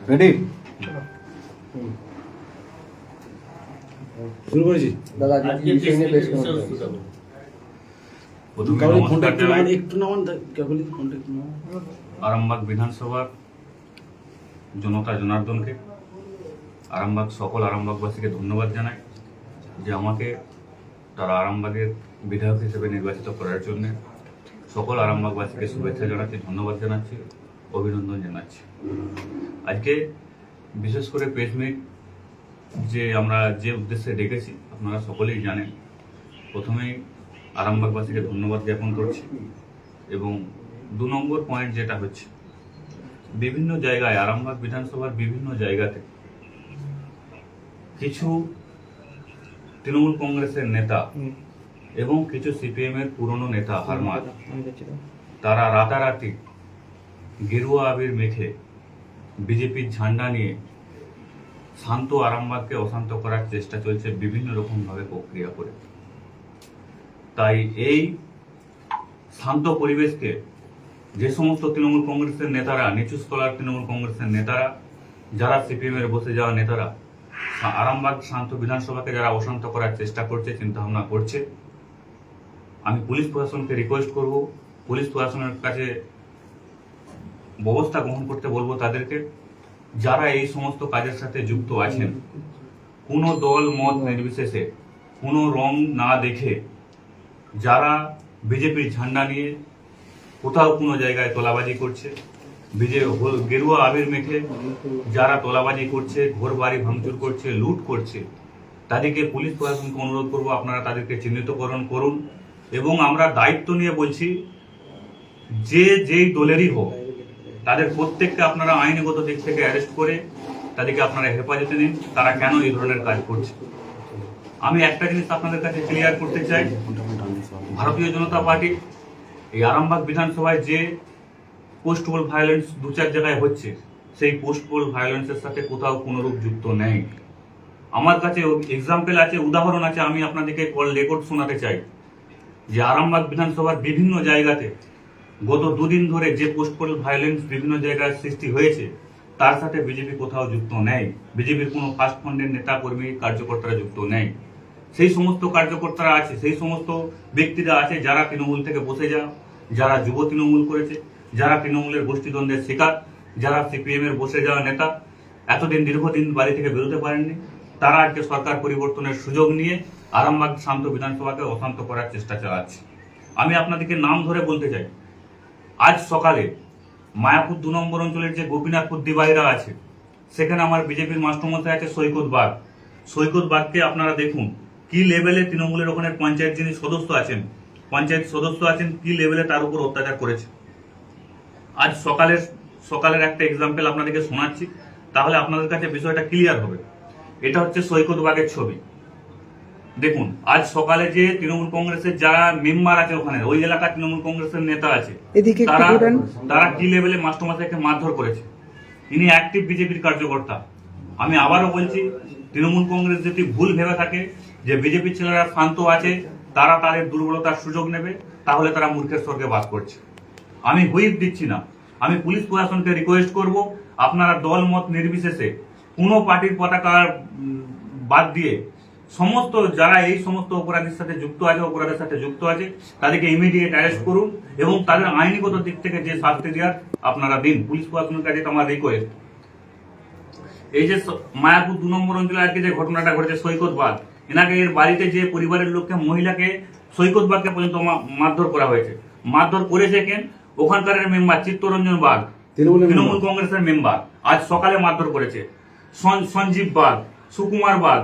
Ready শুরু করেছি দাদা আজকে বিষয় নিয়ে প্রেস কনফারেন্স আরামবাগ বিধানসভার জনতা জনার্দনকে আরামবাগ সকল আরামবাগবাসীকে ধন্যবাদ জানাই যে আমাকে তারা আরামবাগের বিধায়ক হিসেবে নির্বাচিত করার জন্য সকল আরামবাগবাসীকে শুভেচ্ছা জানাচ্ছি, ধন্যবাদ জানাচ্ছি, অভিনন্দন জানাচ্ছি। আজকে বিশেষ করে প্রেস মিট যে আমরা যে উদ্দেশ্যে ডেকেছি আপনারা সকলেই জানেন। প্রথমেই আরামবাগবাসীকে ধন্যবাদ জ্ঞাপন করছি এবং 2 নম্বর পয়েন্ট যেটা হচ্ছে বিভিন্ন জায়গায় আরামবাগ বিধানসভার বিভিন্ন জায়গাতে কিছু তৃণমূল কংগ্রেসের নেতা এবং কিছু সিপিএম এর পুরনো নেতা হারমাদ তারা রাতারাতি গেরুয়া আবির মেখে বিজেপির ঝান্ডা নিয়ে শান্ত আরামবাগকে অশান্ত করার চেষ্টা চলছে বিভিন্ন রকম ভাবে প্রক্রিয়া করে। তাই এই শান্ত পরিবেশকে যে সমস্ত তৃণমূল কংগ্রেসের নেতারা, নিচু স্তরের তৃণমূল কংগ্রেসের নেতারা, যারা সিপিএম এর বসে যাওয়া নেতারা আরামবাগ শান্ত বিধানসভাকে যারা অশান্ত করার চেষ্টা করছে, চিন্তা ভাবনা করছে, আমি পুলিশ প্রশাসনকে রিকোয়েস্ট করব, পুলিশ প্রশাসনের কাছে ব্যবস্থা গ্রহণ করতে বলবো তাদেরকে। যারা এই সমস্ত কাজের সাথে যুক্ত আছেন, কোনো দল মত নির্বিশেষে, কোনো রং না দেখে যারা বিজেপির ঝান্ডা নিয়ে কোথাও কোনো জায়গায় তোলাবাজি করছে, গেরুয়া আবির মেখে যারা তোলাবাজি করছে, ঘর বাড়ি ভাঙচুর করছে, লুট করছে, তাদেরকে পুলিশ প্রশাসনকে অনুরোধ করবো আপনারা তাদেরকে চিহ্নিতকরণ করুন। এবং আমরা দায়িত্ব নিয়ে বলছি, যে যেই দলেরই হোক তাদের প্রত্যেককে আপনারা আইনগত দিক থেকে অ্যারেস্ট করে তাদেরকে আপনারা হেফাজতে নিন, তারা কেন এই ধরনের কাজ করছে। আমি একটা জিনিস আপনাদের কাছে ক্লিয়ার করতে চাই, ভারতীয় জনতা পার্টি এই আরামবাগ বিধানসভায় যে পোস্ট পোল ভায়োলেন্স 2-4 জায়গায় হচ্ছে, সেই পোস্ট পোল ভায়োলেন্সের সাথে কোথাও কোনোরূপ যুক্ত নেই। আমার কাছে এক্সাম্পল আছে, উদাহরণ আছে, আমি আপনাদেরকে কল রেকর্ড শোনাতে চাই যে আরামবাগ বিধানসভার বিভিন্ন জায়গাতে গত 2 দিন ধরে যে পোস্ট পোল ভায়োলেন্স বিভিন্ন জায়গায় সৃষ্টি হয়েছে তার সাথে বিজেপি কোথাও যুক্ত নেই। বিজেপির কোনো ফার্স্ট ফ্রন্টের নেতা কর্মী কার্যকর্তারা যুক্ত নেই। সেই সমস্ত কার্যকর্তারা আছে, সেই সমস্ত ব্যক্তিরা আছে যারা তৃণমূল থেকে বসে যাওয়া, যারা যুব তৃণমূল করেছে, যারা তৃণমূলের গোষ্ঠীদ্বন্দ্বের শিকার, যারা সিপিএম এর বসে যাওয়া নেতা, এতদিন দীর্ঘদিন বাড়ি থেকে বেরোতে পারেননি, তারা আজকে সরকার পরিবর্তনের সুযোগ নিয়ে আরামবাগ শান্ত বিধানসভাকে অশান্ত করার চেষ্টা চালাচ্ছে। আমি আপনাদেরকে নাম ধরে বলতে চাই, আজ সকালে মায়াপুর 2 নম্বর অঞ্চলের যে গোপীনাথপুর দিবাইরা আছে, সেখানে আমার বিজেপির মাস্টারমশাই আছে সৈকত বাগ। সৈকত বাগকে আপনারা দেখুন কি লেভেলে তৃণমূলের ওখানে পঞ্চায়েত যিনি সদস্য আছেন কি লেভেলে তার উপর অত্যাচার করেছে। আজ সকালের একটা এক্সাম্পল আপনাদেরকে শোনাচ্ছি, তাহলে আপনাদের কাছে বিষয়টা ক্লিয়ার হবে। এটা হচ্ছে সৈকত বাগের ছবি। দেখুন আজ সকালে যে তৃণমূল কংগ্রেসের যারা মেম্বার আছে ওখানে, ওই এলাকার তৃণমূল কংগ্রেসের নেতা আছে, তারা কি লেভেলে মাস্টারমশাইকে মারধর করেছে। ইনি অ্যাক্টিভ বিজেপির কার্যকর্তা। আমি আবারও বলছি, তৃণমূল কংগ্রেস যদি ভুল ভেবে থাকে যে বিজেপির ছেলেরা শান্ত আছে, তারা তাদের দুর্বলতার সুযোগ নেবে, তাহলে তারা মূর্খের স্বর্গে বাস করছে। আমি হুইপ দিচ্ছি না, আমি পুলিশ প্রশাসনকে রিকোয়েস্ট করব আপনারা দল মত নির্বিশেষে কোনো পার্টির পতাকা বাদ দিয়ে সমস্ত যারা এই সমস্ত অপরাধের সাথে যুক্ত আছে তাদেরকে ইমিডিয়েট অ্যারেস্ট করুন এবং তাদের আইনগত দিক থেকে যে শাস্তি দেওয়ার আপনারা দিন। পুলিশ প্রশাসনের কাছে আমার রিকোয়েস্ট। এই যে মায়াপুর 2 নম্বর অঞ্চলে আজকে যে ঘটনাটা ঘটেছে সৈকত বাগ, এনাকে এর বাড়িতে যে পরিবারের লোককে, মহিলাকে, সৈকত বাগকে পর্যন্ত মারধর করা হয়েছে। মারধর করেছে কেন? ওখানকার মেম্বার চিত্তরঞ্জন বাগ, তৃণমূল কংগ্রেসের মেম্বার, আজ সকালে মারধর করেছে। সঞ্জীব বাগ, সুকুমার বাগ,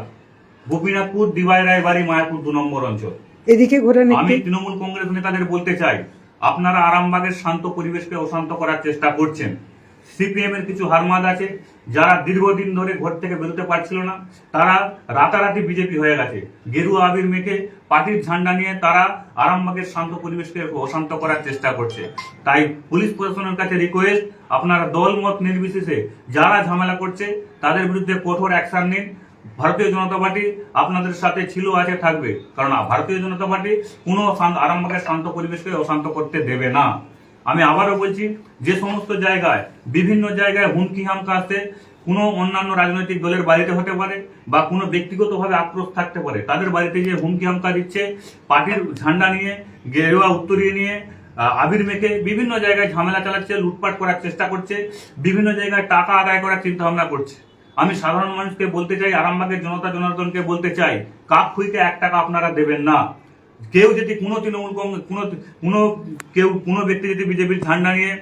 গোপীনাথপুর দিবাইরায় বাড়ি, মায়াপুর 2 নম্বর অঞ্চল। এদিকে আমি তৃণমূল কংগ্রেস নেতাদের বলতে চাই, আপনারা আরামবাগের শান্ত পরিবেশকে অশান্ত করার চেষ্টা করছেন। সিপিএম এর কিছু হারমাদ আছে যারা দীর্ঘদিন ধরে ঘর থেকে বেরোতে পারছিল না, তারা রাতারাতি বিজেপি হয়ে গেছে। গেরুয়া আবির মেখে পার্টির ঝান্ডা নিয়ে তারা আরামবাগের শান্ত পরিবেশকে অশান্ত করার চেষ্টা করছে। তাই পুলিশ প্রশাসনের কাছে রিকোয়েস্ট, আপনারা দল মত নির্বিশেষে যারা ঝামেলা করছে তাদের বিরুদ্ধে কঠোর অ্যাকশন নিন। ভারতীয় জনতা পার্টি আপনাদের সাথে ছিল, আছে, থাকবে, কারণ ভারতীয় জনতা পার্টি কোনো আরামবাগের শান্ত পরিবেশকে অশান্ত করতে দেবে না। আমি আবারও বলছি, যে সমস্ত জায়গায় বিভিন্ন জায়গায় হুমকি হামকা আসতে কোনো অন্যান্য রাজনৈতিক দলের বাড়িতে হতে পারে বা কোনো ব্যক্তিগতভাবে আক্রোশ থাকতে পারে, তাদের বাড়িতে যে হুমকি হামকা দিচ্ছে, পার্টির ঝান্ডা নিয়ে, গেরুয়া উত্তরীয় নিয়ে, আবির মেখে বিভিন্ন জায়গায় ঝামেলা চালাচ্ছে, লুটপাট করার চেষ্টা করছে, বিভিন্ন জায়গায় টাকা আদায় করার চিন্তা ভাবনা করছে। আমি সাধারণ মানুষকে বলতে চাই, আরামবাগের জনতা জনার্দনকে বলতে চাই, কাক খুইকে 1 টাকা আপনারা দেবেন না। কেউ যদি কোনো তৃণমূল কংগ্রেস কোনো ব্যক্তি যদি বিজেপির ঝান্ডা নিয়ে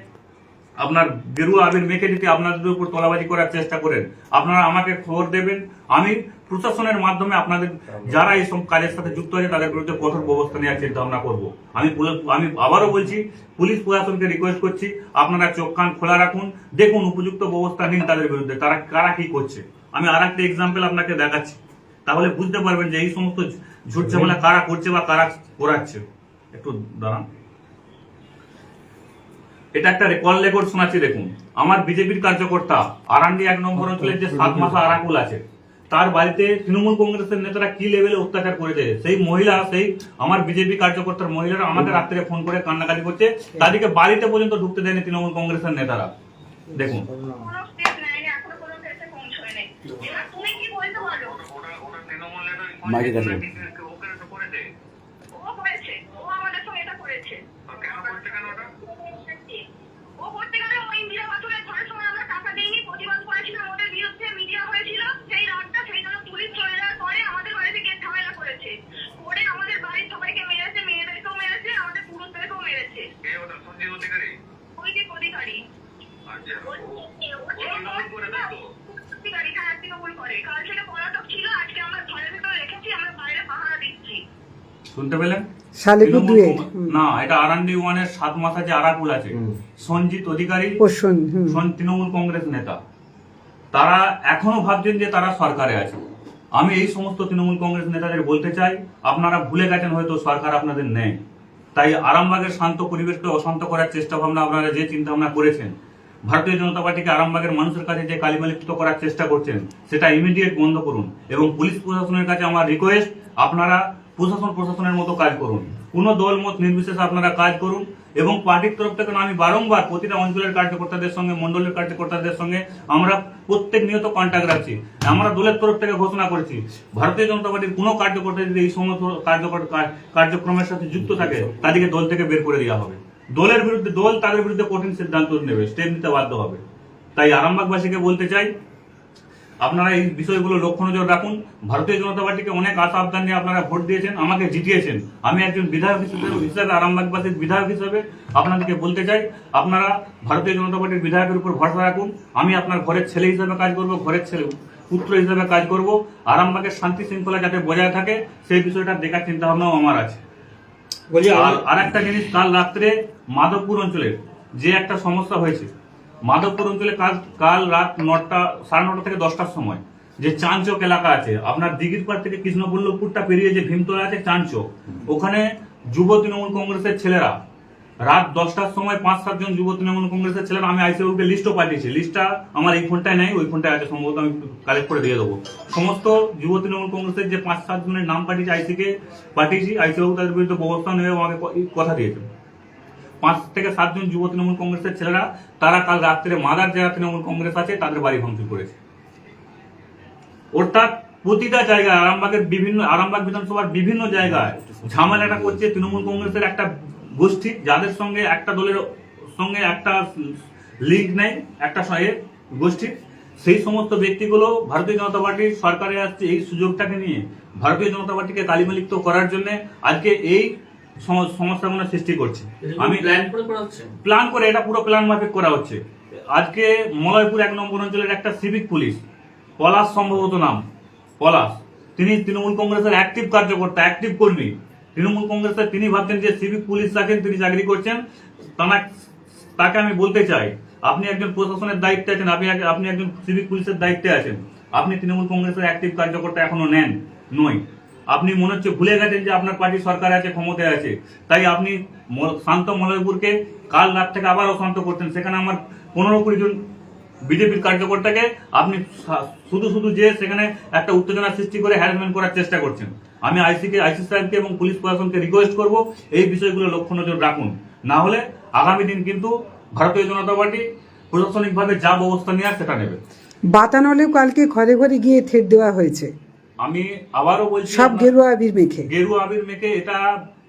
আপনার গেরুয়া আবির মেখে যদি আপনাদের উপর তোলাবাজি করার চেষ্টা করেন, আপনারা আমাকে খবর দেবেন। আমি প্রশাসনের মাধ্যমে আপনাদের যারা এইসব কাজের সাথে যুক্ত আছে তাদের বিরুদ্ধে কঠোর ব্যবস্থা নেওয়ার চিন্তা ভাবনা করবো। আমি আবারও বলছি, পুলিশ প্রশাসনকে রিকোয়েস্ট করছি, আপনারা চোখ কান খোলা রাখুন, দেখুন উপযুক্ত ব্যবস্থা নিন তাদের বিরুদ্ধে, তারা কারা কি করছে। আমি আর একটা এক্সাম্পল আপনাকে দেখাচ্ছি, তাহলে বুঝতে পারবেন যে এই সমস্ত ঝুট ঝামেলা কারা করছে বা কারা করাচ্ছে। একটু দাঁড়ান, এটা একটা কল রেকর্ড শোনাচ্ছি, দেখুন। আমার বিজেপির কার্যকর্তা আরান্ডি 1 নম্বর অঞ্চলের যে 7 মাসা আরাকুল আছে, তার বাড়িতে তৃণমূল কংগ্রেসের নেতারা কি লেভেলে অত্যাচার করেছে। সেই মহিলা, সেই আমার বিজেপি কার্যকর্তার মহিলারা আমাকে রাত্রে ফোন করে কান্নাকাটি করছে, তাদেরকে বাড়িতে পর্যন্ত ঢুকতে দেয়নি তৃণমূল কংগ্রেসের নেতারা। দেখুন, মাঝে কাছে শুনতে পেলেন? শালিকুর দুয়ের না, এটা আরান্ডি 1-এর 7 মাসা যে আরাকুল আছে, সঞ্জিত অধিকারী তৃণমূল কংগ্রেস নেতা, তারা এখনো ভাবছেন যে তারা সরকারে আছে। আমি এই সমস্ত তৃণমূল কংগ্রেস নেতাদের বলতে চাই, আপনারা ভুলে গেছেন হয়তো সরকার আপনাদের নেই। তাই আরামবাগের শান্ত পরিবেশকে অশান্ত করার চেষ্টা ভাবনা আপনারা যে চিন্তা ভাবনা করেছেন, ভারতীয় জনতা পার্টিকে আরামবাগের মানুষের কাছে যে কালিমালিপ্ত করার চেষ্টা করছেন, সেটা ইমিডিয়েট বন্ধ করুন। এবং পুলিশ প্রশাসনের কাছে আমার রিকোয়েস্ট, আপনারা প্রশাসনের মতো কাজ করুন, কোনো দল মত নির্বিশেষে আপনারা কাজ করুন। এবং পার্টির তরফ থেকে আমি বারংবার প্রতিটা অঞ্চলের কার্যকর্তাদের সঙ্গে, মন্ডলের কার্যকর্তাদের সঙ্গে আমরা প্রত্যেক নিয়ত কন্ট্যাক্ট রাখছি। আমরা দলের তরফ থেকে ঘোষণা করেছি, ভারতীয় জনতা পার্টির কোনো কার্যকর্তা যদি এই সমস্ত কার্যক্রমের সাথে যুক্ত থাকে, তাদেরকে দল থেকে বের করে দেওয়া হবে। দলের বিরুদ্ধে দল তাদের বিরুদ্ধে কঠিন সিদ্ধান্ত নেবে, স্টেপ নিতে বাধ্য হবে। তাই আরামবাগবাসীকে বলতে চাই, আপনারা এই বিষয়গুলো লক্ষ্য নজর রাখুন। ভারতীয় জনতা পার্টিকে অনেক আশা আবদান নিয়ে আপনারা ভোট দিয়েছেন, আমাকে জিতিয়েছেন। আমি একজন বিধায়ক হিসেবে আরামবাগবাসীর বিধায়ক হিসেবে আপনাদেরকে বলতে চাই, আপনারা ভারতীয় জনতা পার্টির বিধায়কের উপর ভরসা রাখুন। আমি আপনার ঘরের ছেলে হিসেবে কাজ করব, ঘরের ছেলে পুত্র হিসেবে কাজ করব। আরামবাগের শান্তি শৃঙ্খলা যাতে বজায় থাকে সেই বিষয়টা দেখার চিন্তা ভাবনাও আমার আছে। আর একটা জিনিস, কাল রাত্রে মাধবপুর অঞ্চলের যে একটা সমস্যা হয়েছে, মাধবপুর অঞ্চলে কাল রাত 9:30 থেকে 10টার সময় যে চাঁচক এলাকা আছে, আপনার দিঘিরপাড় থেকে কৃষ্ণবল্লভপুরটা পেরিয়ে যে ভীমতলা আছে চাঁচক, ওখানে যুব তৃণমূল কংগ্রেসের ছেলেরা রাত 10টার সময় 5-7 জন যুব তৃণমূল কংগ্রেসের ছেলেরা, আমি আইসিওকে লিস্টও পাঠিয়েছি, লিস্টটা আমার এই ফোনটায় নেই, ওই ফোনটায় আছে, সম্ভবত আমি কালেক্ট করে দিয়ে দেবো। সমস্ত যুব তৃণমূল কংগ্রেসের যে 5-7 জনের নাম পাঠিয়েছি, আইসিকে পাঠিয়েছি, আইসিও তাদের বিরুদ্ধে ব্যবস্থা নেবে আমাকে কথা দিয়েছে। 5 থেকে 7 জন যুব তৃণমূল কংগ্রেসের ছেলেরা, তারা কাল রাত্রে মাদার যারা তৃণমূল কংগ্রেস আছে তাদের বাড়ি ভাঙচুর করেছে। অর্থাৎ প্রতিটা জায়গায় আরামবাগ বিধানসভার বিভিন্ন জায়গায় ঝামেলাটা করছে তৃণমূল কংগ্রেসের একটা গোষ্ঠী, যাদের সঙ্গে একটা দলের সঙ্গে একটা লিঙ্ক নেই, একটা গোষ্ঠী। সেই সমস্ত ব্যক্তিগুলো ভারতীয় জনতা পার্টির সরকারে আসছে এই সুযোগটাকে নিয়ে ভারতীয় জনতা পার্টিকে কালিমালিপ্ত করার জন্য আজকে এই সমস্যাগুলো সৃষ্টি করছে। আমি প্ল্যান করে এটা পুরো প্ল্যান মাফিক করা হচ্ছে। আজকে মলয়পুর 1 নম্বর অঞ্চলের একটা সিভিক পুলিশ, পলাশ সম্ভবত নাম, পলাশ, তিনি তৃণমূল কংগ্রেসের অ্যাক্টিভ কার্যকর্তা, অ্যাক্টিভ কর্মী তৃণমূল কংগ্রেসের। তিনি ভাবছেন যে সিভিক পুলিশ আছেন, তিনি চাকরি করছেন। তাকে আমি বলতে চাই, আপনি একজন প্রশাসনের দায়িত্বে আছেন, আপনি একজন সিভিক পুলিশের দায়িত্বে আছেন, আপনি তৃণমূল কংগ্রেসের অ্যাক্টিভ কার্যকর্তা এখনো নয়। আপনি মনে হচ্ছে ভুলে গেছেন যে আপনার পার্টি সরকার আছে, ক্ষমতায় আছে, তাই আপনি শান্ত মলয়পুরকে কাল রাত থেকে আবার অশান্ত করতেন। সেখানে আমার 15-20 জন বিজেপির কার্যকর্তাকে আপনি শুধু যে সেখানে একটা উত্তেজনা সৃষ্টি করে হ্যারাসমেন্ট করার চেষ্টা করছেন। আমি আইসি সাহেবকে এবং পুলিশ প্রশাসনকে রিকোয়েস্ট করব, এই বিষয়গুলো লক্ষ্য নজর রাখুন, না হলে আগামী দিন কিন্তু ভারতীয় জনতা পার্টি প্রশাসনিকভাবে যা ব্যবস্থা নেওয়ার সেটা নেবে। বাতানলেও কালকে ঘরে ঘরে গিয়ে থেট দেওয়া হয়েছে, আমি আবারও বলছি, সব গেরুয়া আবির মেখে। গেরুয়া আবির মেখে এটা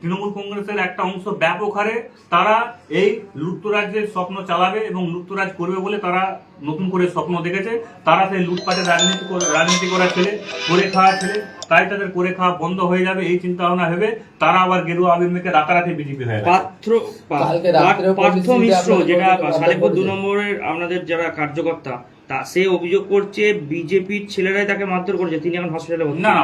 তৃণমূল কংগ্রেসের একটা অংশ ব্যাপক হারে তারা এই লুটতরাজের স্বপ্ন চালাবে এবং লুটতরাজ করবে বলে তারা নতুন করে স্বপ্ন দেখেছে। তারা সেই লুটপাটের রাজনীতি করা ছেলে, করে খাওয়া ছেলে, তাই তাদের করে খাওয়া বন্ধ হয়ে যাবে এই চিন্তা ভাবনা ভেবে তারা আবার গেরুয়া আবির মেখে রাতারাতি বিজেপি হয়ে গেছে। পার্থ মিশ্র যেটা সালেপুর 2 নম্বরের আপনাদের যারা কার্যকর্তা, তা সে অভিযোগ করছে বিজেপির ছেলেরাই তাকে মারধর করেছে, তিনি এখন হসপিটালে ভর্তি। না,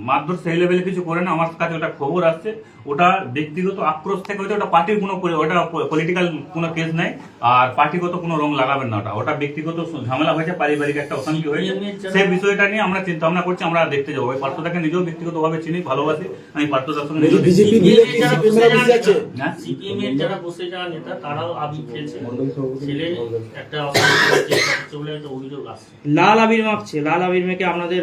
মারধর সেই লেভেলে কিছু করে না। আমার কাছে ওটা খবর আসছে, ওটা ব্যক্তিগত আক্রোশ থেকে হয়তো, ওটা পার্টির কোনো, ওটা পলিটিক্যাল কোনো কেস নাই, আর পার্টিগত কোনো রং লাগাবেন না। ওটা ব্যক্তিগত ঝামেলা হয়েছে, পারিবারিক একটা অশান্তি হয়েছে, সেই বিষয়টা নিয়ে আমরা চিন্তা ভাবনা করছি, আমরা দেখতে যাবো। ওই পার্থদাকে নিজেও ব্যক্তিগতভাবে চিনি, ভালোবাসি। আমি পার্থদার সঙ্গে সিপিএম এর যারা বসে যাওয়া নেতা তারাও আবির খেলছে, ছেলে একটা অভিযোগ আসছে। লাল আবির মাখছে, লাল আবির মেখে আপনাদের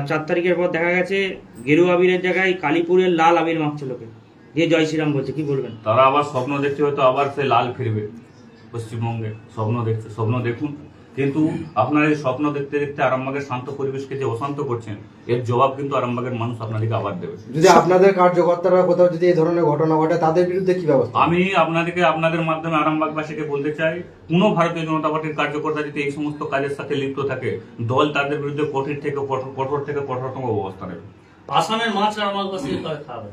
4 তারিখের পর দেখা গেছে গেরুয়া আবিরের জায়গায় কালীপুরের লাল আবির মাখছে লোকে, দিয়ে জয় শ্রীরাম বলছে, কি বলবেন? তারা আবার স্বপ্ন দেখছে, হয়তো আবার সে লাল ফিরবে পশ্চিমবঙ্গে। স্বপ্ন দেখছে, স্বপ্ন দেখুন, কিন্তু আপনারা এই স্বপ্ন দেখতে দেখতে আরামবাগের শান্ত পরিবেশকে যে অশান্ত করছেন, এর জবাব কিন্তু আরামবাগের মানুষ আপনাদেরকে আবার দেবে। যদি আপনাদের কার্যকর্তারা কোথাও যদি এই ধরনের ঘটনা ঘটে, তাদের বিরুদ্ধে কি ব্যবস্থা? আমি আপনাদের মাধ্যমে আরামবাগবাসীকে বলতে চাই, কোনো ভারতীয় জনতা পার্টির কার্যকর্তা যদি এই সমস্ত কাজের সাথে লিপ্ত থাকে, দল তাদের বিরুদ্ধে কঠোর থেকে কঠোরতম ব্যবস্থা নেবে। আসামের মাছ আরামবাগবাসী খাবে,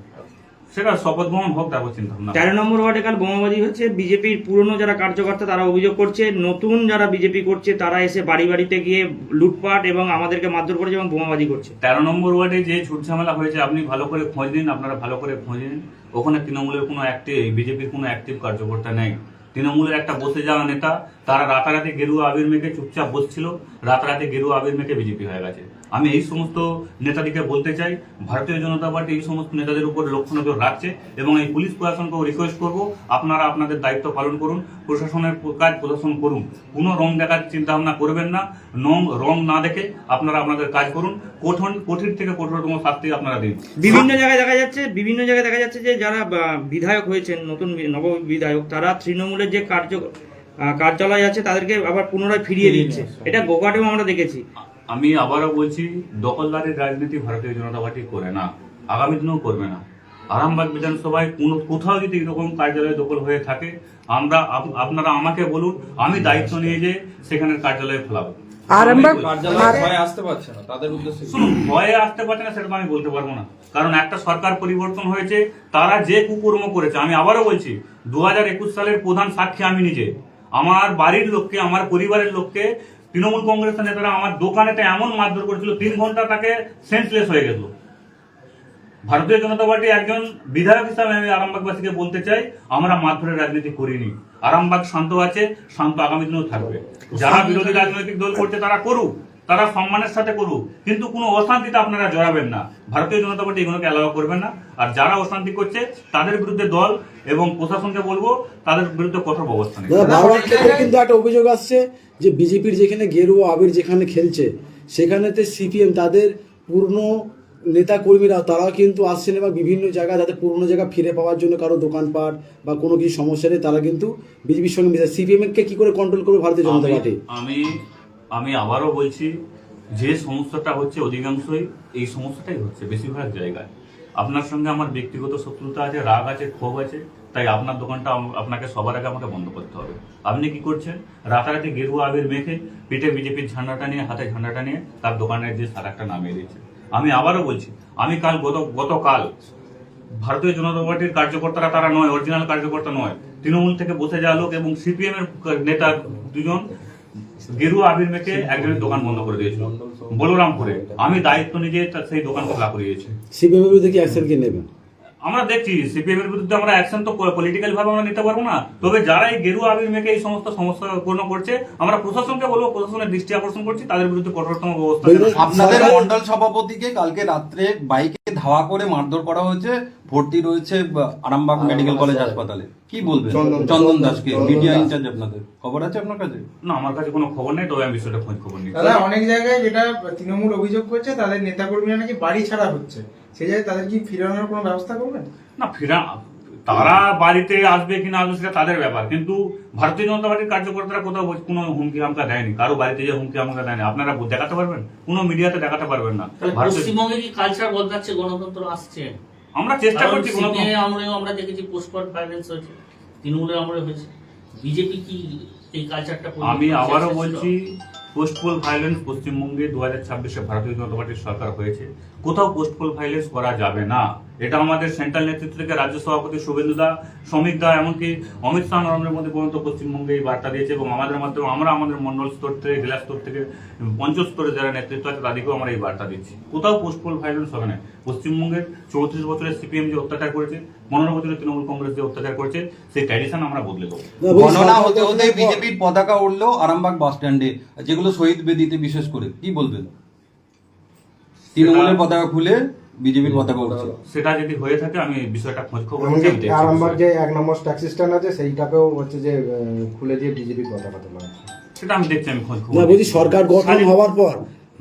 সেটা শপথ গ্রহণ হোক, তারপর চিন্তা ভাবনা। 13 নম্বর ওয়ার্ডে কাল বোমাবাজি হচ্ছে। বিজেপির পুরনো যারা কার্যকর্তা তারা অভিযোগ করছে, নতুন যারা বিজেপি করছে তারা এসে বাড়ি বাড়িতে গিয়ে লুটপাট এবং আমাদেরকে মারধর করেছে এবং বোমাবাজি করছে। 13 নম্বর ওয়ার্ডে যে ছুট ঝামেলা হয়েছে, আপনি ভালো করে খোঁজ নিন, আপনারা ভালো করে খোঁজ নিন। ওখানে তৃণমূলের কোনো বিজেপির কোনো অ্যাক্টিভ কার্যকর্তা নেই। তৃণমূলের একটা বসে যাওয়া নেতা, তারা রাতারাতি গেরুয়া আবির মেখে চুপচাপ বসছিল, রাতারাতি গেরুয়া আবির মেখে বিজেপি হয়ে গেছে। আমি এই সমস্ত নেতাদেরকে বলতে চাই, ভারতীয় জনতা পার্টি এই সমস্ত নেতাদের উপর লক্ষ্য নজর রাখছে এবং এই পুলিশ প্রশাসনকেও রিকোয়েস্ট করব, আপনারা আপনাদের দায়িত্ব পালন করুন, প্রশাসনের কাজ প্রশাসন করুন, কোনো রং দেখার চিন্তা ভাবনা করবেন না। রং না দেখে আপনারা আপনাদের কাজ করুন, কঠিন থেকে কঠোরতম শাস্তি আপনারা দিন। বিভিন্ন জায়গায় দেখা যাচ্ছে যে যারা বিধায়ক হয়েছেন, নতুন নব বিধায়ক, তারা তৃণমূলের যে কার্যালয় আছে তাদেরকে আবার পুনরায় ফিরিয়ে দিচ্ছে, এটা গোঘাটেও আমরা দেখেছি। আমি আবারও বলছি, দখলদারের রাজনীতি ভারতীয় জনতা পার্টি করে না, আগামী দিনেও করবে না। আরামবাগ বিধানসভায় কোথাও যদি এরকম কার্যালয় দখল হয়ে থাকে, আপনারা আমাকে বলুন, আমি দায়িত্ব নিয়ে যে সেখানের কার্যালয় ফেলাবো। ভয়ে আসতে পারছে না, তাদের উদ্দেশ্যে শুনুন, ভয়ে আসতে পারছে না সেটা আমি বলতে পারবো না, কারণ একটা সরকার পরিবর্তন হয়েছে, তারা যে কুকর্ম করেছে। আমি আবারও বলছি, 2021 সালের প্রধান সাক্ষী আমি নিজে। আমার বাড়ির লোককে, আমার পরিবারের লোককে তৃণমূল কংগ্রেসের নেতারা আমার দোকানেতে এমন মারধর করেছিল, 3 ঘন্টা তাকে সেন্সলেস হয়ে গেল। ভারতীয় জনতা পার্টি একজন বিধায়ক হিসাবে আমি আরামবাগবাসীকে বলতে চাই, আমরা মারধরের রাজনীতি করিনি। আরামবাগ শান্ত আছে, শান্ত আগামী দিনেও থাকবে। যারা বিরোধী রাজনৈতিক দল করছে তারা করুক, তারা সম্মানের সাথে করুক, কিন্তু কোনো অশান্তিতে আপনারা জড়াবেন না। ভারতীয় জনতা পার্টি এগুলোকে অ্যালাউ করবেন না। আর যারা অশান্তি করছে তাদের বিরুদ্ধে দল এবং প্রশাসনকে বলবো, তাদের বিরুদ্ধে কঠোর ব্যবস্থা নেবে। কিন্তু একটা অভিযোগ আসছে যে বিজেপির যেখানে গেরুয়া আবির যেখানে খেলছে, সেখানেতে সিপিএম তাদের পূর্ণ নেতা কর্মীরা তারাও কিন্তু আসছেন এবং বিভিন্ন জায়গায় তাদের পুরনো জায়গা ফিরে পাওয়ার জন্য কারো দোকানপাট বা কোনো কিছু সমস্যা নেই, তারা কিন্তু বিজেপির সঙ্গে মিশে। সিপিএম কে কি করে কন্ট্রোল করবে ভারতীয় জনতা পার্টি? আমি আবারও বলছি, যে সমস্যাটা হচ্ছে অধিকাংশই এই সমস্যাটাই হচ্ছে বেশিরভাগ জায়গায়। আপনার সঙ্গে আমার ব্যক্তিগত শত্রুতা আছে, রাগ আছে, ক্ষোভ আছে, তাই আপনার দোকানটা আপনাকে সবার আগে আমাকে বন্ধ করতে হবে। আপনি কি করছেন? রাতারাতি গেরুয়া আবির মেখে পিঠে বিজেপির ঝান্ডাটা নিয়ে, হাতে ঝান্ডাটা নিয়ে তার দোকানের যে সারাটা নামিয়ে দিচ্ছে। আমি আবারও বলছি, আমি গতকাল ভারতীয় জনতা পার্টির কার্যকর্তারা, তারা নয়, অরিজিনাল কার্যকর্তা নয়, তৃণমূল থেকে বসে যাওয়া লোক এবং সিপিএম এর নেতা 2 জন গেরুয়া আবির মেখে একজনের দোকান বন্ধ করে দিয়েছিল বলরামপুরে। আমি দায়িত্ব নিজে সেই দোকান খোলা করিয়েছি। সিপিএম এর বিরুদ্ধে কি অ্যাকশন কি নেবেন? আমরা দেখছি, সিপিএম এর বিরুদ্ধে আমরা অ্যাকশন তো পলিটিক্যাল ভাবে আমরা নিতে পারবো না, তবে যারা এই গেরুয়া আবির মেখে এই সমস্ত সমস্যা পূর্ণ করছে, আমরা প্রশাসনকে বলবো, প্রশাসনের দৃষ্টি আকর্ষণ করছি, তাদের বিরুদ্ধে কঠোরতম ব্যবস্থা। আপনাদের মন্ডল সভাপতিকে কালকে রাত্রে বাইকে ধাওয়া করে মারধর করা হয়েছে, ভর্তি রয়েছে আরামবাগ মেডিকেল কলেজ হাসপাতালে। কি বলবেন? চন্দন দাসকে, মিডিয়া ইনচার্জ আপনাদের, খবর আছে আপনার কাছে? না, আমার কাছে কোনো খবর নেই, তবে আমি বিষয়টা খোঁজ খবর নিই। দাদা, অনেক জায়গায় যেটা তৃণমূল অভিযোগ করছে, তাদের নেতাকর্মীরা নাকি বাড়ি ছাড়া হচ্ছে, সেই জায়গায় তাদের কি ফিরানোর কোনো ব্যবস্থা করবেন? না, তারা বাড়িতে আসবে কিনা আসবে সেটা তাদের ব্যাপার, কিন্তু ভারতীয় জনতা পার্টির কার্যকর্তারা কোথাও কোনো হুমকি হামকা দেয়নি, কারো বাড়িতে যে হুমকি হামকা দেয়নি আপনারা দেখাতে পারবেন? কোনো মিডিয়াতে দেখাতে পারবেন না। তাহলে ভারতীয় পশ্চিমবঙ্গে কি কালচার বদলাচ্ছে, গণতন্ত্র আসছে? আমরা চেষ্টা করছি কোনো আমরা দেখেছি পোস্টপন ভায়োলেন্স হয়েছে, তৃণমূলের আমলে হয়েছে। বিজেপি কি এই কালচারটা? আমি আবারও বলছি, পোস্টপোল ভায়োলেন্স পশ্চিমবঙ্গে 2026-এ ভারতীয় জনতা পার্টির সরকার হয়েছে, কোথাও পোস্টপোল ভায়োলেন্স করা যাবে না। এটা আমাদের সেন্ট্রাল নেতৃত্ব থেকে রাজ্য সভাপতি শুভেন্দু দা, শ্রমিক দা, এমনকি অমিত শাহ নরেন্দ্র মোদী পর্যন্ত পশ্চিমবঙ্গে এই বার্তা দিয়েছে, এবং আমাদের মাধ্যমে আমরা আমাদের মন্ডল স্তর থেকে, জেলা স্তর থেকে, পঞ্চায়েত স্তরে যারা নেতৃত্ব আছে তাদেরকেও আমরা এই বার্তা দিচ্ছি, কোথাও পোস্টপোল ভায়োলেন্স হবে না। পশ্চিমবঙ্গের 34 বছরের সিপিএম যে অত্যাচার করেছে, 15 বছরের তৃণমূল কংগ্রেস যে অত্যাচার করেছে, সেই ট্র্যাডিশন আমরা বদলে দেবো। গণনা হতে হতে বিজেপির পতাকা উঠলো আরামবাগ বাস স্ট্যান্ডে, যেগুলো শহীদ বেদিতে, বিশেষ করে কি বলবেন? তৃণমূলের পতাকা খুলে বিজেপির পতাকা উঠছে। সেটা যদি হয়ে থাকে আমি বিষয়টা খোঁজ খবর এমনকি নিয়ে আমি দেখছি আরামবাগ বিষয়টা। যে 1 নম্বর ট্যাক্সি স্ট্যান্ড আছে সেইটাকেও হচ্ছে যে খুলে দিয়ে বিজেপির পতাকা তোলা হচ্ছে। সেটা আমি দেখছি, আমি খোঁজ খবর না, বলছি নিচ্ছি। সরকার গঠন হওয়ার পর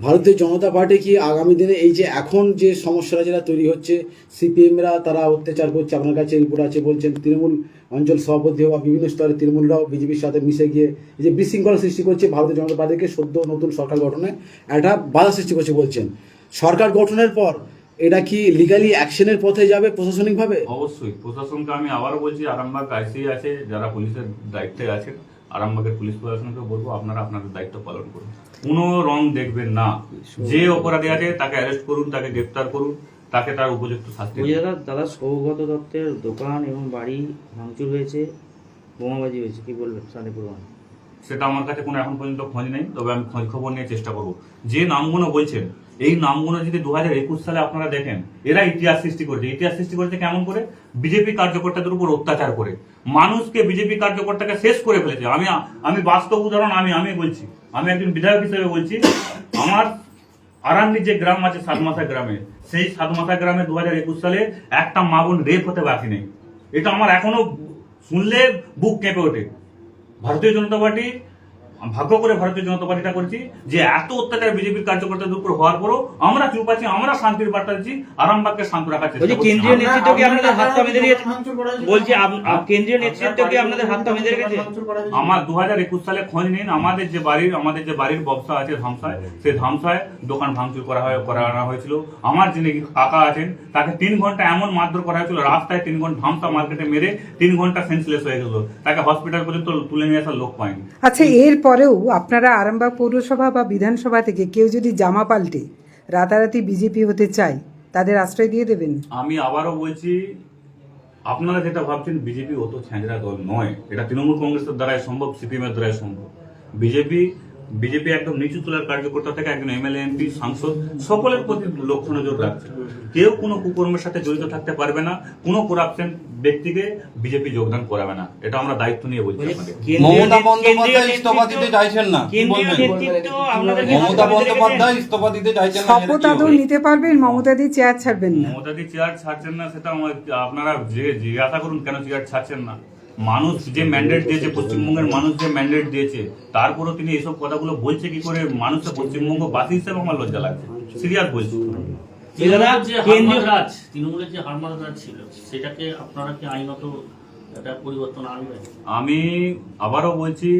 ভারতীয় জনতা পার্টি কি আগামী দিনে এই যে এখন যে সমস্যাটা যেটা তৈরি হচ্ছে, সিপিএমরা তারা অত্যাচার করছে, আপনার কাছে রিপোর্ট আছে বলছেন, তৃণমূল অঞ্চল সভাপতি বা বিভিন্ন স্তরে তৃণমূলরাও বিজেপির সাথে মিশে গিয়ে এই যে বিশৃঙ্খলা সৃষ্টি করছে, ভারতীয় জনতা পার্টিকে সদ্য নতুন সরকার গঠনে একটা বাধা সৃষ্টি করছে বলছেন। সরকার গঠনের পর এটা কি লিগালি অ্যাকশনের পথে যাবে প্রশাসনিকভাবে? অবশ্যই প্রশাসনকে আমি আবারও বলছি, আরামবাগ আইসি আছে যারা পুলিশের দায়িত্বে আছেন, আরামবাগের পুলিশ প্রশাসনকে বলবো আপনারা আপনাদের দায়িত্ব পালন করুন, কোনো রং দেখবেন না। যে অপরাধী আছে তাকে অ্যারেস্ট করুন, তাকে গ্রেপ্তার করুন, তাকে তার উপযুক্ত শাস্তি ওই দিন। দাদা সৌগত দত্তের দোকান এবং বাড়ি ভাঙচুর হয়েছে, বোমাবাজি হয়েছে, কি বলবেন শান্তিপুর? সেটা আমার কাছে কোনো এখন পর্যন্ত খোঁজ নেই, তবে আমি খোঁজ খবর নিয়ে চেষ্টা করব। যে নামগুলো বলছেন, এই নামগুলো যদি 2021 সালে আপনারা দেখেন, এরা ইতিহাস সৃষ্টি করেছে। ইতিহাস সৃষ্টি করেছে কেমন করে? বিজেপি কার্যকর্তাদের উপর অত্যাচার করে, মানুষকে, বিজেপি কার্যকর্তাকে শেষ করে ফেলেছে। আমি বাস্তব উদাহরণ আমি বলছি, আমি একজন বিধায়ক হিসেবে বলছি। আমার আরান্ডি যে গ্রাম আছে সাতমাথা গ্রামে, সেই সাতমাথা গ্রামে 2021 সালে একটা মা বোন রেপ হতে বাকি নেই। এটা আমার এখনো শুনলে বুক কেঁপে ওঠে। ভারতীয় জনতা পার্টি, ভাগ্য করে ভারতীয় জনতা পার্টিটা করছি যে এত অত্যাচার বিজেপির কার্যকর্তাদের উপর হওয়ার পরও আমরা চুপ আছি, আমরা শান্তির বার্তা দিচ্ছি, আরামবাগকে শান্ত রাখার চেষ্টা বলছি করছি। কেন্দ্রীয় নেতৃত্ব কি আপনাদের হাতটা বেঁধে রেখেছে? ভাঙচুর করা হয়েছে। বলছি কেন্দ্রীয় নেতৃত্ব কি আপনাদের হাতটা বেঁধে রেখেছে? ভাঙচুর করা হয়েছে। আমার 2021 সালে খোঁজ নিন, আমাদের যে বাড়ির ব্যবসা আছে ধামসায়, সেই ধামসায় দোকান ভাঙচুর করানো হয়েছিল। আমার যিনি কাকা আছেন তাকে 3 ঘন্টা এমন মারধর করা হয়েছিল, রাস্তায় 3 ঘন্টা ধামসা মার্কেটে মেরে 3 ঘন্টা সেন্সলেস হয়ে গেল, তাকে হসপিটাল পর্যন্ত তুলে নিয়ে আসার লোক পায়নি। আচ্ছা, এর পরেও আপনারা আরামবাগ পৌরসভা বা বিধানসভা থেকে কেউ যদি জামা পাল্টে রাতারাতি বিজেপি হতে চায়, তাদের আশ্রয় দিয়ে দেবেন? আমি আবারও বলছি, আপনারা যেটা ভাবছেন বিজেপি অত ছ্যাঁচড়া দল নয়। এটা তৃণমূল কংগ্রেসের দ্বারাই সম্ভব, সিপিএম এর দ্বারাই সম্ভব। বিজেপি একদম নিচু তলার কার্যকর্তা থেকে একজন এমএলএ, এমপি, সাংসদ সকলের প্রতি লক্ষ্য নজর রাখছে। কেউ কোনো কুকর্মের সাথে জড়িত থাকতে পারবে না, কোনো করাপশন ব্যক্তিকে বিজেপি যোগদান করাবে না। এটা আমরা দায়িত্ব নিয়ে বলছি আপনাদের। মমতা বন্দ্যোপাধ্যায় ইস্তফা দিতে চাইছেন না, কি কেন্দ্রীয় বলবেন? নেতৃত্ব আপনাদেরকে মমতা বন্দ্যোপাধ্যায় ইস্তফা দিতে চাইছেন না, শপথ আদৌ নিতে পারবেন? মমতাদি চেয়ার ছাড়বেন না? মমতাদি চেয়ার ছাড়ছেন না, সেটা আপনারা জিজ্ঞাসা করুন কেন চেয়ার ছাড়ছেন না। মানুষ যে ম্যান্ডেট দিয়েছে, পশ্চিমবঙ্গের মানুষ যে ম্যান্ডেট দিয়েছে, তারপরও তিনি এইসব কথাগুলো বলছে কি করে? মানুষের পশ্চিমবঙ্গ বাসী হিসেবে আমার লজ্জা লাগছে, সিরিয়াস বলছি। তৃণমূলের যে হারমাদ রাজ ছিল, সেটাকে আপনারা কি আইনত একটা পরিবর্তন আনবেন? আমি আবারও বলছি,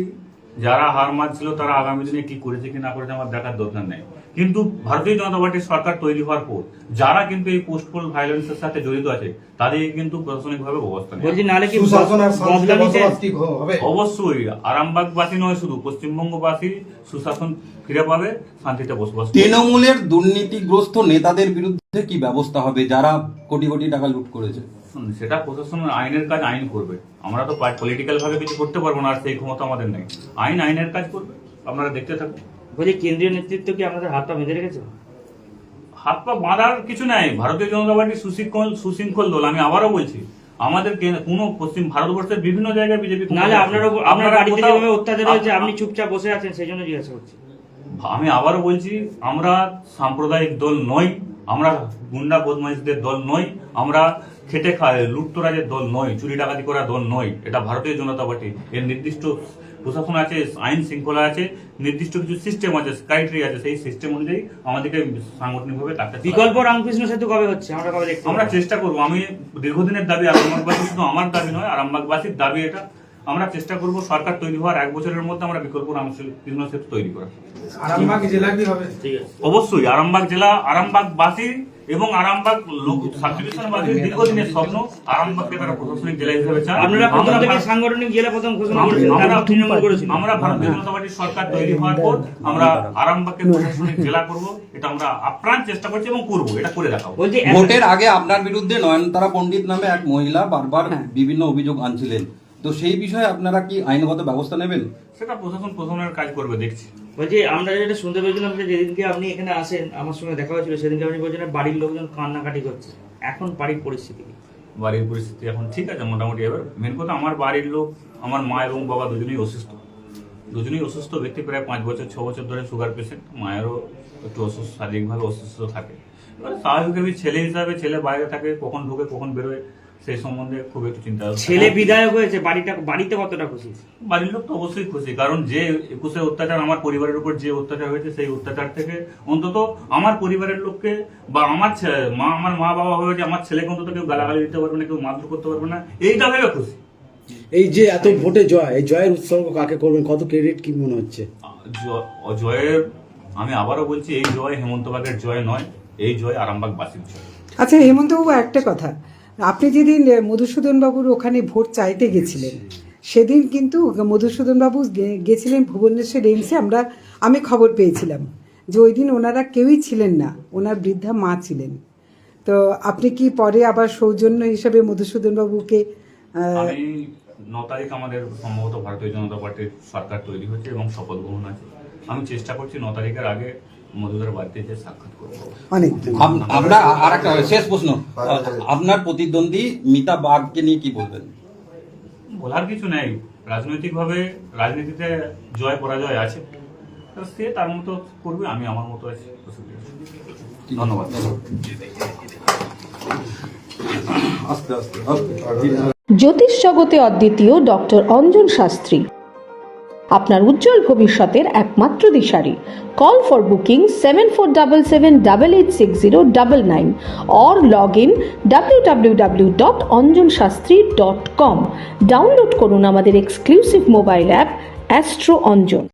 যারা হার মারছিল তারা আগামী দিনে কি করেছে কি না করেছে আমার দেখার দরকার নেই, কিন্তু ভারতীয় জনতা পার্টির সরকার তৈরি হওয়ার পর যারা কিন্তু এই পোস্টপোল ভায়োলেন্সের সাথে জড়িত আছে তাদের কিন্তু প্রশাসনিকভাবে ব্যবস্থা নেই। বলছি নালে কি সুশাসন আর শান্তিতে বদলা নিতে বসবাস কি হবে? অবশ্যই আরামবাগবাসী নয়, শুধু পশ্চিমবঙ্গবাসী সুশাসন ফিরে পাবে, শান্তিতে বসবাস করবে। তৃণমূলের দুর্নীতিগ্রস্ত নেতাদের বিরুদ্ধে কি ব্যবস্থা হবে যারা কোটি কোটি টাকা লুট করেছে? সেটা প্রশাসন আইনের কাজ আইন করবে। আমরা তো পলিটিক্যাল ভাবে কিছু করতে পারবো না, আর সেই ক্ষমতা আমাদের নেই। আইনের কাজ করবে, আপনারা দেখতে থাকুন। বলছি কেন্দ্রীয় নেতৃত্ব কি আপনাদের হাতটা বেঁধে রেখেছে? হাত পা বাঁধার কিছু নাই। ভারতীয় জনতা পার্টি সুশৃঙ্খল দল। আমি আবারও বলছি, আমাদের কোনো পশ্চিম ভারতবর্ষের বিভিন্ন জায়গায় বিজেপি, নালে আপনার বাড়িতে কোথাও- যেভাবে অত্যাচার হয়েছে আপনি চুপচাপ বসে আছেন, সেই জন্য জিজ্ঞাসা করছি। আমি আবারও বলছি, আমরা সাম্প্রদায়িক দল নই, আমরা গুন্ডা বদমাইশদের দল নই, আমরা খেটে খায় লুটতরাজের দল নই, চুরি ডাকাতি করা দল নই। এটা ভারতীয় জনতা পার্টি, এর নির্দিষ্ট প্রশাসন আছে, আইন শৃঙ্খলা আছে, নির্দিষ্ট কিছু সিস্টেম আছে, ক্রাইটেরিয়া আছে, সেই সিস্টেম অনুযায়ী আমাদেরকে সাংগঠনিকভাবে কাজটা চালাতে হবে। বিকল্প রামকৃষ্ণ সেতু কবে হচ্ছে, আমরা কবে দেখতে আমরা পাবো? চেষ্টা করবো, আমি দীর্ঘদিনের দাবি আরামবাগবাসী, শুধু আমার দাবি নয়, আরামবাগবাসীর দাবি এটা। আমরা চেষ্টা করব সরকার তৈরি হওয়ার 1 বছরের মধ্যে আমরা বিকল্প রামকৃষ্ণ সেতু তৈরি করা। আরামবাগ জেলা কি হবে? ঠিক আছে। অবশ্যই আরামবাগ জেলা, আরামবাগবাসী এবং আরামবাগ সাবডিভিশনবাসীর দীর্ঘদিনের স্বপ্ন আরামবাগকে তারা প্রশাসনিক জেলা হিসেবে চায়। আপনারা প্রথম আমরা থেকে সাংগঠনিক জেলা প্রথম ঘোষণা করেছেন, আমরা তারা তৃণমূল করেছিল। আমরা ভারতীয় জনতা পার্টির সরকার তৈরি হওয়ার পর আমরা আরামবাগকে প্রশাসনিক জেলা করব, এটা আমরা আপ্রাণ চেষ্টা করছি এবং করব, এটা করে দেখাবো। বলছি ভোটের আগে আপনার বিরুদ্ধে নয়নতারা পণ্ডিত নামে এক মহিলা বারবার বিভিন্ন অভিযোগ আনছিলেন, তো সেই বিষয়ে আপনারা কি আইনগত ব্যবস্থা নেবেন? সেটা প্রশাসনের কাজ করবে, দেখছি। বলছি আমরা যেটা শুনতে পেয়েছিলাম যে যেদিনকে আপনি এখানে আসেন, আমার সঙ্গে দেখা হয়েছিল, সেদিনকে আপনি বলছেন বাড়ির লোকজন কান্নাকাটি করছে। এখন বাড়ির পরিস্থিতি কি? বাড়ির পরিস্থিতি এখন ঠিক আছে মোটামুটি। এবার মেন কথা, আমার বাড়ির লোক, আমার মা এবং বাবা দুজনেই অসুস্থ ব্যক্তি, প্রায় 5 বছর 6 বছর ধরে সুগার পেশেন্ট। মায়েরও একটু অসুস্থ, শারীরিকভাবে অসুস্থ থাকে। এবার স্বাভাবিকভাবে ছেলে হিসাবে, ছেলে বাইরে থাকে, কখন ঢোকে কখন বেরোয়, সেই সম্বন্ধে খুব একটু চিন্তা। ছেলে বিধায়ক হয়েছে, বাড়িতে কতটা খুশি? বাড়ির লোক তো অবশ্যই খুশি, কারণ যে 21-এ অত্যাচার আমার পরিবারের উপর যে অত্যাচার হয়েছে, সেই অত্যাচার থেকে অন্তত আমার পরিবারের লোককে বা আমার মা বাবা হয়ে যে আমার ছেলেকে অন্তত কেউ গালাগালি দিতে পারবে না, কেউ মারধর করতে পারবে না, এইটা ভেবে খুশি। এই যে এত ভোটে জয়, এই জয়ের উৎসর্গ কাকে করবেন, কত ক্রেডিট কি মনে হচ্ছে? জয়ের, আমি আবারও বলছি, এই জয় হেমন্তবাগের জয় নয়, এই জয় আরামবাগবাসীর জয়। আচ্ছা হেমন্তবাবু, একটা কথা, আপনি যেদিন মধুসূদন বাবুর ওখানে ভোট চাইতে গেছিলেন, সেদিন কিন্তু মধুসূদন বাবু গেছিলেন ভুবনেশ্বর এইমসে। আমি খবর পেয়েছিলাম যে ওই দিন ওনারা কেউই ছিলেন না, ওনার বৃদ্ধা মা ছিলেন। তো আপনি কি পরে আবার সৌজন্য হিসাবে মধুসূদন বাবুকে আমি 9 তারিখ আমাদের সম্ভবত ভারতীয় জনতা পার্টির সরকার তৈরি হচ্ছে এবং শপথ গ্রহণ আছে। আমি চেষ্টা করছি 9 তারিখের আগে মধুদের বাড়িতে যে সাক্ষাৎ করবো। অনেক আমরা আর একটা শেষ প্রশ্ন, আপনার প্রতিদ্বন্দ্বী মিতা বাগকে নিয়ে কি বলবেন? বলার কিছু নেই, রাজনীতিতে জয় পরাজয় আছে, তো সে তার মতো করবে, আমি আমার মতো আছি। ধন্যবাদ। জ্যোতিষ জগতে অদ্বিতীয় ডক্টর অঞ্জন শাস্ত্রী আপনার উজ্জ্বল ভবিষ্যতের একমাত্র দিশারি। Call for booking 7477886099 or log in www.anjanshastri.com। Download করুন আমাদের exclusive mobile app astro Anjan.